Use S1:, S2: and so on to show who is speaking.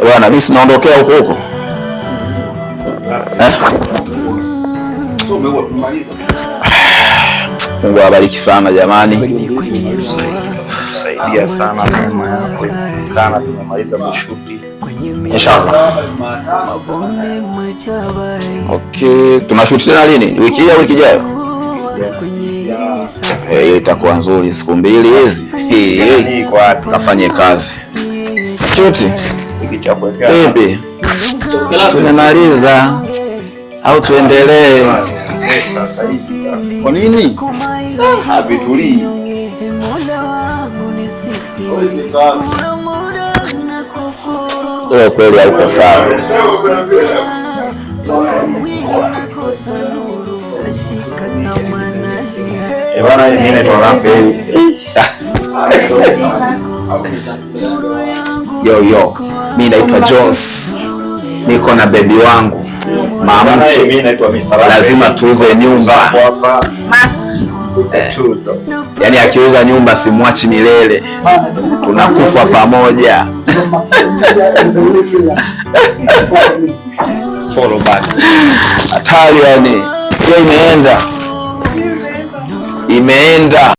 S1: Bwana mimi sinaondokea huko huko. Mungu awabariki sana jamani.
S2: Saidia sana mema yako. Kana tumemaliza mashuti.
S1: Inshallah. Okay, tunashuti tena lini? Wiki hii au wiki ijayo? Hiyo itakuwa nzuri, siku mbili hizi. Kafanye kazi. Shuti. Bibi. Tumemaliza au tuendelee?
S2: Sasa hivi.
S1: Kwa nini?
S2: Habituli.
S1: Kweli hauko sawa.
S2: Bwana mimi naitwa Rafael.
S1: Yo, mimi naitwa Jones. Niko na baby wangu. Mama,
S2: mimi naitwa Mr.
S1: Lazima tuuze nyumba
S2: hapa.
S1: Yaani akiuza nyumba simwachi milele. Tunakufa pamoja.
S2: Follow back.
S1: Hatari yani. Hiyo imeenda.